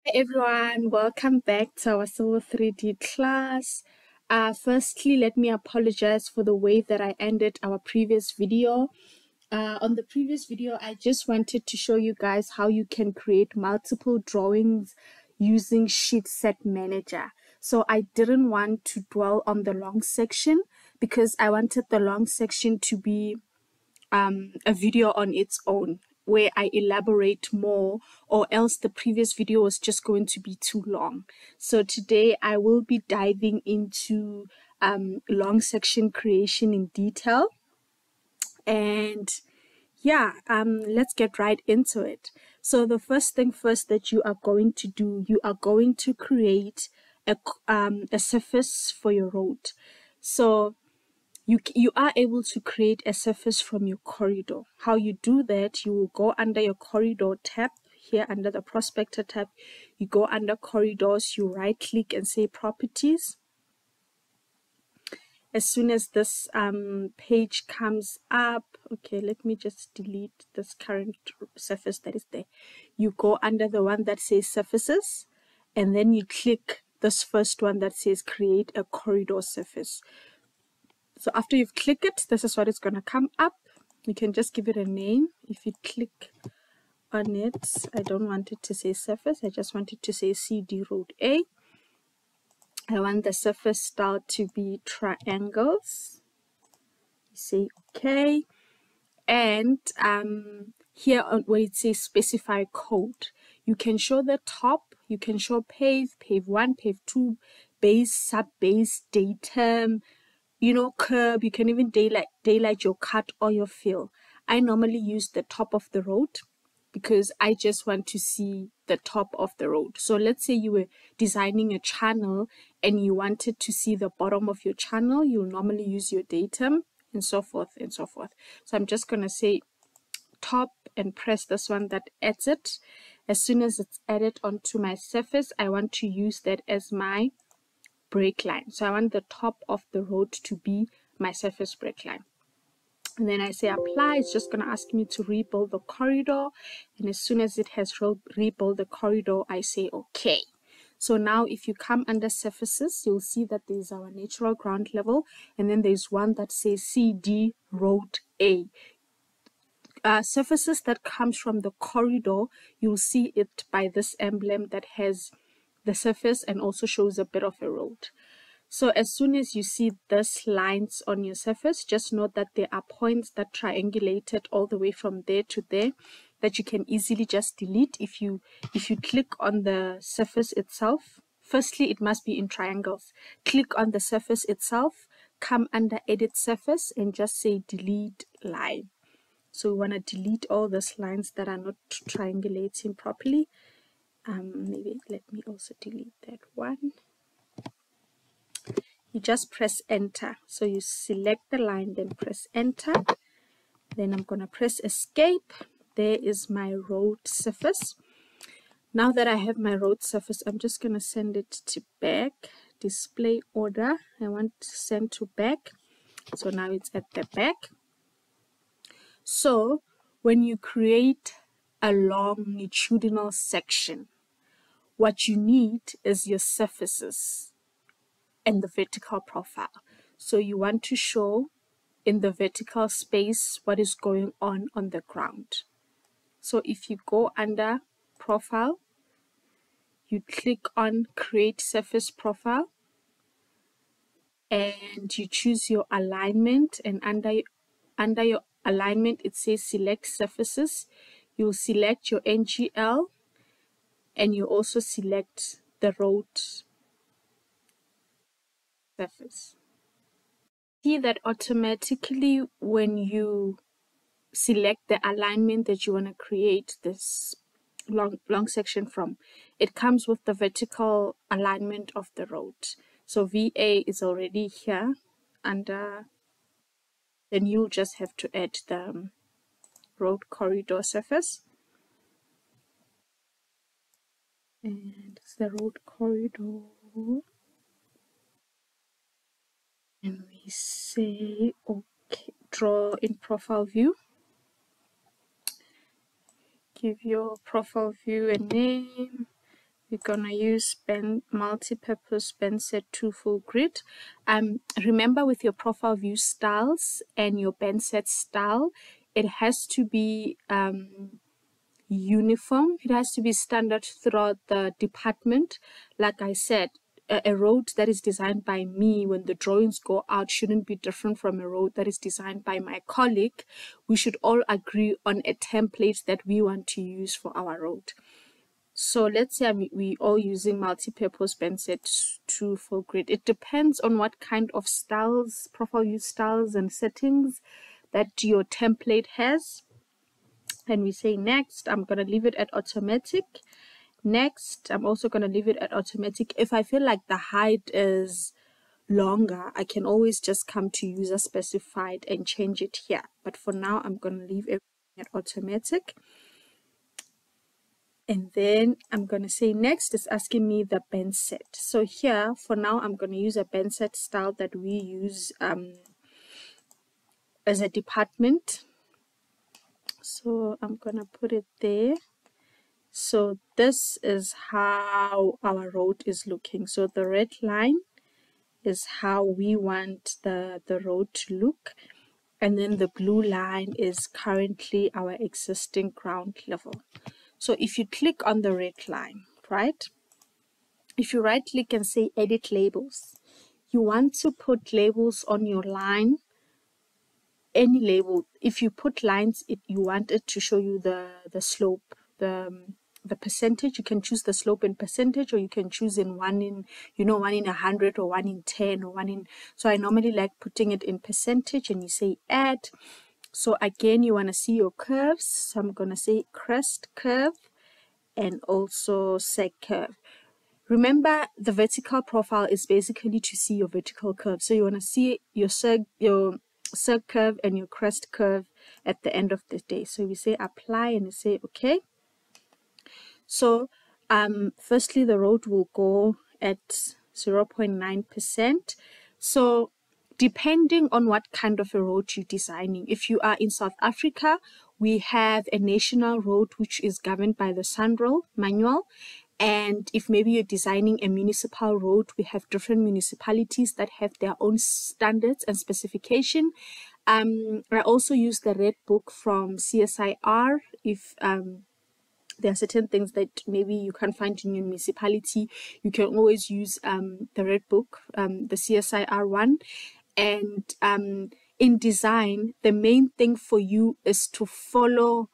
Hi everyone, welcome back to our Civil 3D class. Firstly, let me apologize for the way that I ended our previous video. On the previous video, I just wanted to show you guys how you can create multiple drawings using Sheet Set Manager. So I didn't want to dwell on the long section because I wanted the long section to be a video on its own where I elaborate more, or else the previous video was just going to be too long. So today I will be diving into long section creation in detail. And yeah, let's get right into it. So the first thing first that you are going to do, you are going to create a surface for your road. So you are able to create a surface from your corridor. How you do that, you will go under your corridor tab here under the prospector tab. You go under corridors, you right click and say properties. As soon as this page comes up, okay, let me just delete this current surface that is there. You go under the one that says surfaces, and then you click this first one that says create a corridor surface. So after you've clicked it, this is what it's going to come up. You can just give it a name. If you click on it, I don't want it to say surface. I just want it to say CD Road A. I want the surface style to be triangles. You say OK. And here on where it says specify code, you can show the top. You can show pave, pave 1, pave 2, base, sub-base, datum, curb. You can even daylight your cut or your fill. I normally use the top of the road because I just want to see the top of the road. So let's say you were designing a channel and you wanted to see the bottom of your channel, you'll normally use your datum and so forth and so forth. So I'm just going to say top and press this one that adds it. As soon as it's added onto my surface, I want to use that as my break line. So I want the top of the road to be my surface break line. And then I say apply. It's just going to ask me to rebuild the corridor. And as soon as it has rebuilt the corridor, I say OK. So now if you come under surfaces, you'll see that there's our natural ground level. And then there's one that says CD Road A. Surfaces that comes from the corridor, you'll see it by this emblem that has the surface and also shows a bit of a road. So as soon as you see these lines on your surface, just note that there are points that triangulated all the way from there to there that you can easily just delete if you click on the surface itself. Firstly, it must be in triangles. Click on the surface itself, come under edit surface and just say delete line. So we want to delete all those lines that are not triangulating properly. Maybe let me also delete that one. You just press enter. So you select the line, then press enter. Then I'm going to press escape. There is my road surface. Now that I have my road surface, I'm just going to send it to back. Display order. I want to send to back. So now it's at the back. So when you create a longitudinal section, what you need is your surfaces and the vertical profile. So you want to show in the vertical space what is going on the ground. So if you go under profile, you click on create surface profile and you choose your alignment, and under your alignment it says select surfaces. You'll select your NGL and you also select the road surface. See that automatically when you select the alignment that you want to create this long section from, it comes with the vertical alignment of the road. So VA is already here under, then you just have to add the road corridor surface. And it's the road corridor. And we say okay, draw in profile view. Give your profile view a name. We gonna use multi-purpose Bandset 2 full grid. Remember, with your profile view styles and your Bandset style, it has to be uniform. It has to be standard throughout the department. Like I said, a road that is designed by me, when the drawings go out, shouldn't be different from a road that is designed by my colleague. We should all agree on a template that we want to use for our road. So let's say we all using multi-purpose Bandset 2 full grid. It depends on what kind of styles, profile view styles and settings that your template has. And we say next. I'm going to leave it at automatic. Next, I'm also going to leave it at automatic. If I feel like the height is longer, I can always just come to user specified and change it here. But for now, I'm going to leave everything at automatic. And then I'm going to say next. It's asking me the Bandset. So here, for now, I'm going to use a Bandset style that we use as a department. So I'm going to put it there. So this is how our road is looking. So the red line is how we want the road to look. And then the blue line is currently our existing ground level. So if you click on the red line, right? If you right click and say edit labels, you want to put labels on your line, any label. If you put lines, you want it to show you the slope, the percentage. You can choose the slope in percentage, or you can choose in 1 in 100, or 1 in 10, or 1 in. So I normally like putting it in percentage, and you say add. So again, you want to see your curves. So I'm going to say crest curve and also seg curve. Remember, the vertical profile is basically to see your vertical curve. So you want to see your seg curve and your crest curve at the end of the day. So we say apply and we say okay. So firstly, the road will go at 0.9%. So depending on what kind of a road you're designing, if you are in South Africa, we have a national road which is governed by the SANRAL manual. And if maybe you're designing a municipal road, we have different municipalities that have their own standards and specification. I also use the red book from CSIR. If there are certain things that maybe you can't find in your municipality, you can always use the red book, the CSIR one. And in design, the main thing for you is to follow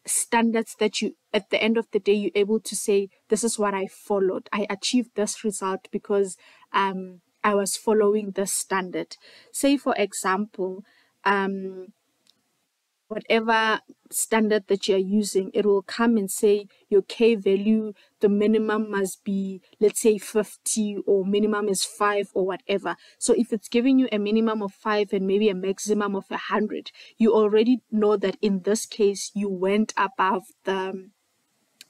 standards that you, at the end of the day, you're able to say, this is what I followed. I achieved this result because I was following this standard. Say, for example, whatever standard that you're using, it will come and say your K value, the minimum must be, let's say 50, or minimum is 5 or whatever. So if it's giving you a minimum of 5 and maybe a maximum of 100, you already know that in this case, you went above the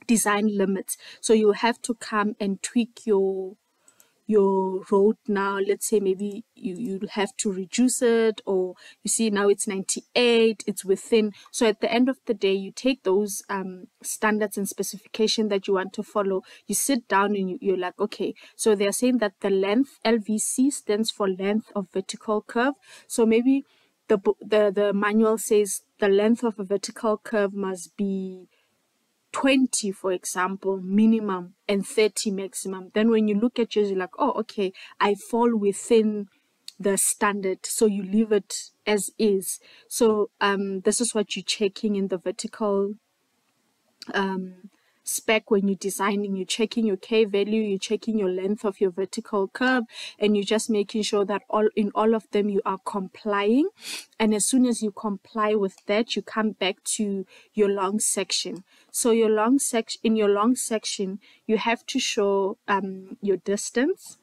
design limits. So you have to come and tweak your road now. Let's say maybe you'll have to reduce it, or you see now it's 98, it's within. So at the end of the day, you take those standards and specification that you want to follow, you sit down and you're like, okay, so they're saying that the length, LVC, stands for length of vertical curve. So maybe the manual says the length of a vertical curve must be 20, for example, minimum, and 30 maximum. Then when you look at yours, you're like, oh, okay, I fall within the standard. So you leave it as is. So this is what you're checking in the vertical spec when you're designing. You're checking your K value, you're checking your length of your vertical curve, and you're just making sure that in all of them you are complying. And as soon as you comply with that, you come back to your long section. So your long section, in your long section, you have to show your distance.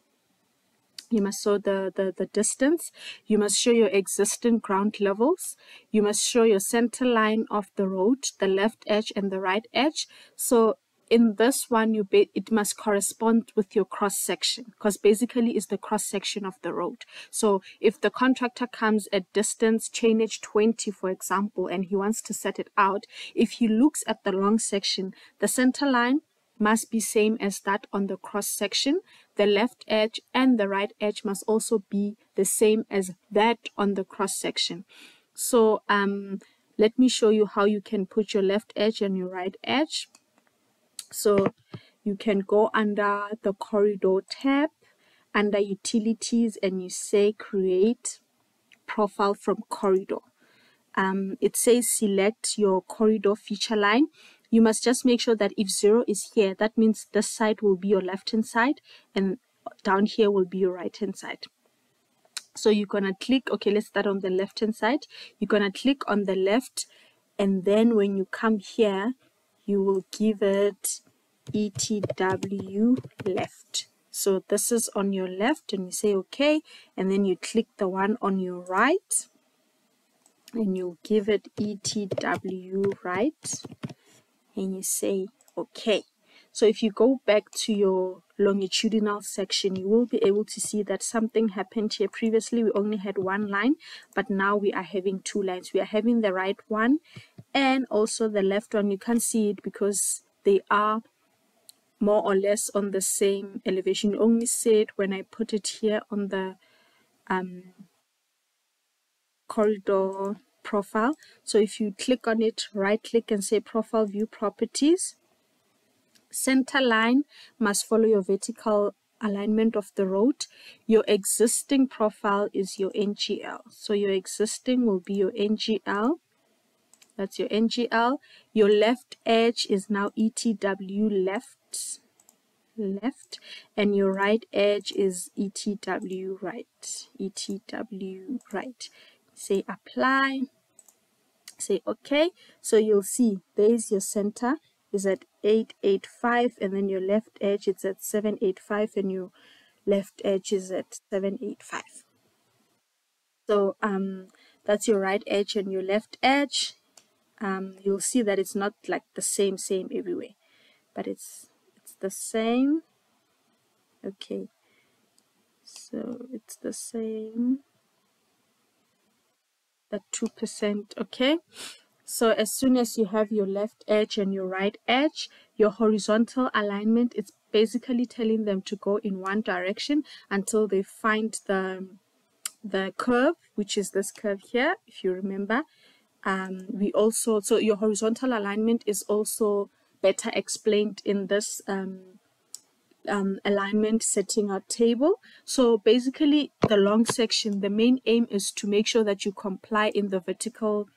You must show the distance. You must show your existing ground levels. You must show your center line of the road, the left edge and the right edge. So in this one, it must correspond with your cross section, because basically it's the cross section of the road. So if the contractor comes at distance chainage 20, for example, and he wants to set it out, if he looks at the long section, the center line must be same as that on the cross section. The left edge and the right edge must also be the same as that on the cross section. So let me show you how you can put your left edge and your right edge. So you can go under the corridor tab, under utilities, and you say create profile from corridor. It says select your corridor feature line. You must just make sure that if 0 is here, that means this side will be your left hand side and down here will be your right hand side. So you're gonna click, okay, let's start on the left hand side. You're gonna click on the left, and then when you come here, you will give it ETW left. So this is on your left, and you say okay, and then you click the one on your right, and you give it ETW right, and you say okay. So if you go back to your longitudinal section, you will be able to see that something happened here. Previously we only had one line, but now we are having two lines. We are having the right one and also the left one. You can't see it because they are more or less on the same elevation. You only see it when I put it here on the corridor profile. So if you click on it, right click and say profile view properties, center line must follow your vertical alignment of the road. Your existing profile is your NGL. So your existing will be your NGL. That's your NGL. Your left edge is now ETW left, and your right edge is ETW right, ETW right. Say apply, say okay. So you'll see there's your center is at 885, and then your left edge is at 785, and your left edge is at 785. So that's your right edge and your left edge. You'll see that it's not like the same everywhere, but it's the same. Okay, so it's the same, that 2%. Okay, so as soon as you have your left edge and your right edge, your horizontal alignment, it's basically telling them to go in one direction until they find the curve, which is this curve here, if you remember. We also, so your horizontal alignment is also better explained in this alignment setting out table. So basically the long section, the main aim is to make sure that you comply in the vertical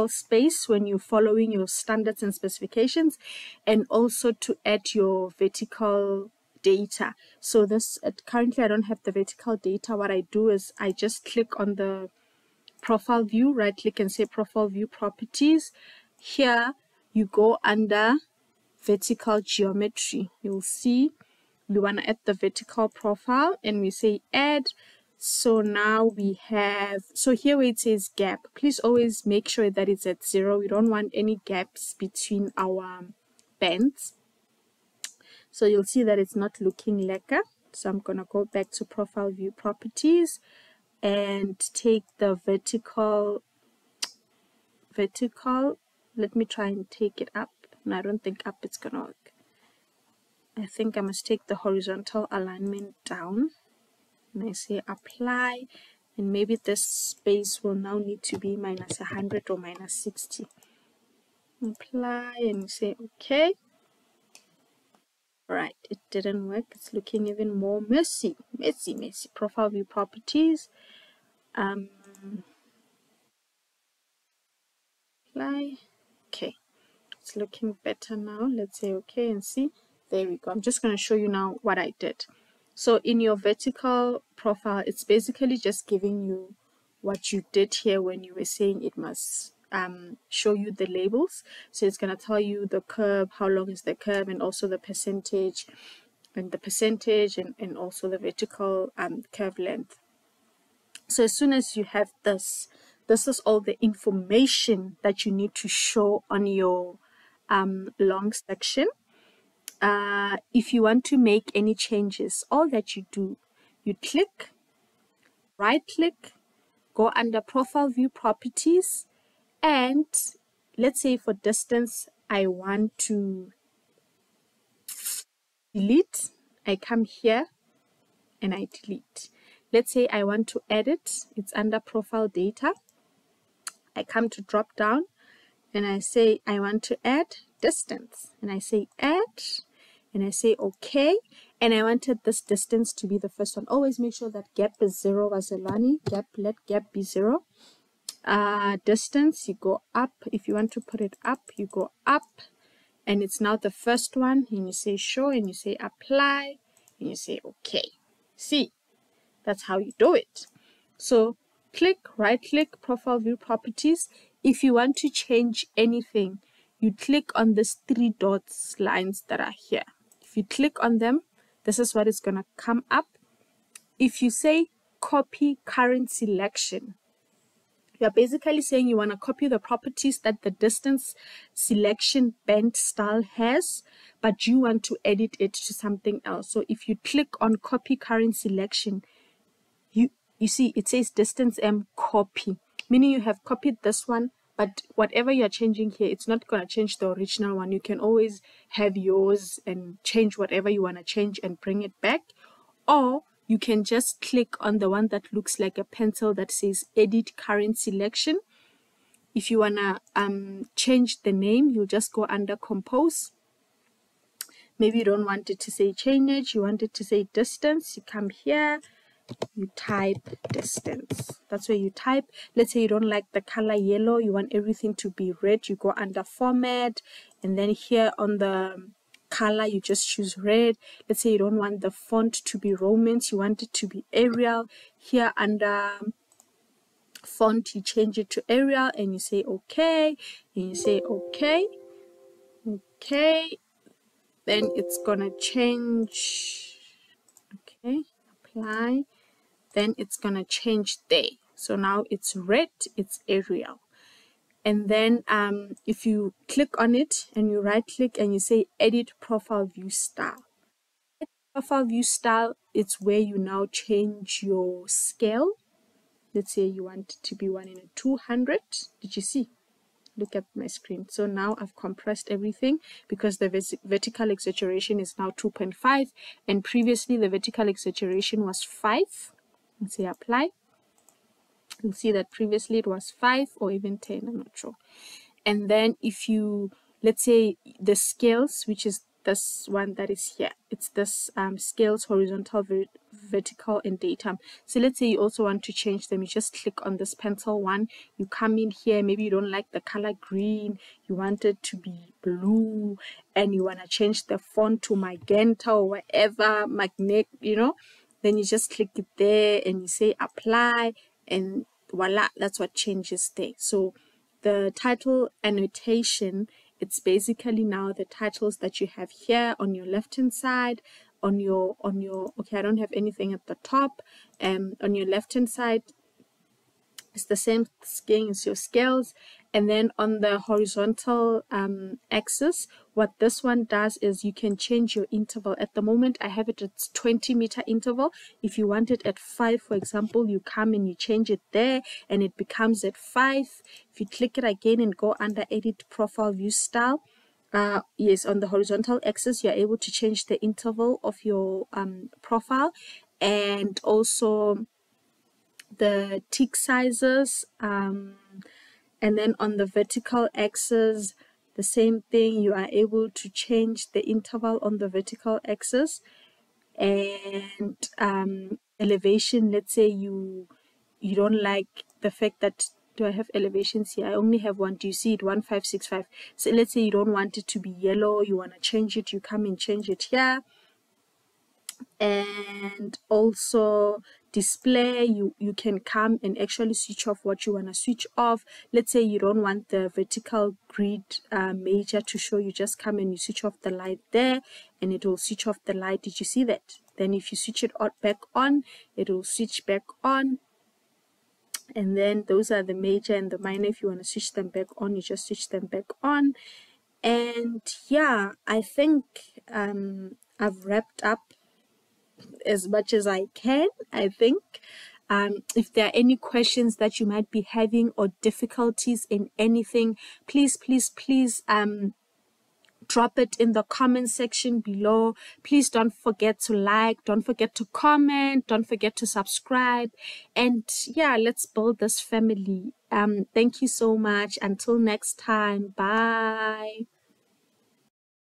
space when you're following your standards and specifications, and also to add your vertical data. So this currently I don't have the vertical data. What I do is I just click on the profile view, right click and say profile view properties. Here you go under vertical geometry. You'll see we want to add the vertical profile, and we say add. So now we have, so here where it says gap, please always make sure that it's at 0. We don't want any gaps between our bands. So you'll see that it's not looking lekker. So I'm going to go back to profile view properties and take the vertical. Let me try and take it up. No, I don't think up it's gonna work. I think I must take the horizontal alignment down, and I say apply, and maybe this space will now need to be minus 100 or minus 60. Apply and say okay. Right, it didn't work. It's looking even more messy. Profile view properties. Apply. Okay, it's looking better now. Let's say okay and see. There we go. I'm just going to show you now what I did. So in your vertical profile, it's basically just giving you what you did here when you were saying it must show you the labels. So it's going to tell you the curve, how long is the curve, and also the percentage, and also the vertical curve length. So as soon as you have this is all the information that you need to show on your long section. If you want to make any changes, all that you do, you click, right click, go under profile view properties, and let's say for distance I want to delete, I come here and I delete. Let's say I want to edit, it's under profile data. I come to drop down and I say I want to add distance, and I say add, and I say okay, and I wanted this distance to be the first one. Always make sure that gap is 0, Wazalani. Let gap be 0. Distance, you go up. If you want to put it up, you go up, and it's now the first one, and you say show, and you say apply, and you say okay. See, that's how you do it. So click, right click, profile view properties. If you want to change anything, you click on these 3 dots lines that are here. If you click on them, this is what is going to come up. If you say copy current selection, you're basically saying you want to copy the properties that the distance selection band style has, but you want to edit it to something else. So if you click on copy current selection, you see it says distance M copy, meaning you have copied this one, but whatever you're changing here, it's not going to change the original one. You can always have yours and change whatever you want to change and bring it back. Or you can just click on the one that looks like a pencil that says edit current selection. If you want to change the name, you'll just go under compose. Maybe you don't want it to say change, you want it to say distance. You come here, you type distance. That's where you type. Let's say you don't like the color yellow, you want everything to be red, you go under format, and then here on the color you just choose red. Let's say you don't want the font to be Romance, you want it to be Arial. Here under font you change it to Arial, and you say okay, and you say okay, okay, then it's gonna change. Okay, apply, then it's gonna change there. So now it's red, it's Arial. And then if you click on it and you right click and you say edit profile view style. Profile view style, it's where you now change your scale. Let's say you want it to be 1 in a 200. Did you see? Look at my screen. So now I've compressed everything because the vertical exaggeration is now 2.5, and previously the vertical exaggeration was 5. Let's say apply. You'll see that previously it was 5 or even 10, I'm not sure. And then if you, let's say the scales, which is this one that is here, it's this scales, horizontal, vertical, and datum. So let's say you also want to change them, you just click on this pencil one, you come in here, maybe you don't like the color green, you want it to be blue, and you want to change the font to magenta or whatever, magnet, you know, then you just click it there and you say apply, and voila, that's what changes there. So the title annotation, it's basically now the titles that you have here on your left hand side, on your okay, I don't have anything at the top, on your left hand side it's the same thing as your scales, and then on the horizontal axis, what this one does is you can change your interval. At the moment I have it at 20-meter interval. If you want it at 5, for example, you come and you change it there and it becomes at 5. If you click it again and go under edit profile view style, yes, on the horizontal axis you're able to change the interval of your profile, and also the tick sizes, and then on the vertical axis the same thing, you are able to change the interval on the vertical axis. And elevation, let's say you don't like the fact that, do I have elevations here? I only have one. Do you see it? 1565. So let's say you don't want it to be yellow, you want to change it, you come and change it here. And also display, you can come and actually switch off what you want to switch off. Let's say you don't want the vertical grid major to show, you just come and you switch off the light there and it will switch off the light. Did you see that? Then if you switch it back on, it will switch back on. And then those are the major and the minor. If you want to switch them back on, you just switch them back on. And yeah, I think I've wrapped up as much as I can, I think. If there are any questions that you might be having or difficulties in anything, please drop it in the comment section below. Please don't forget to like, don't forget to comment, don't forget to subscribe. And yeah, let's build this family. Thank you so much. Until next time. Bye.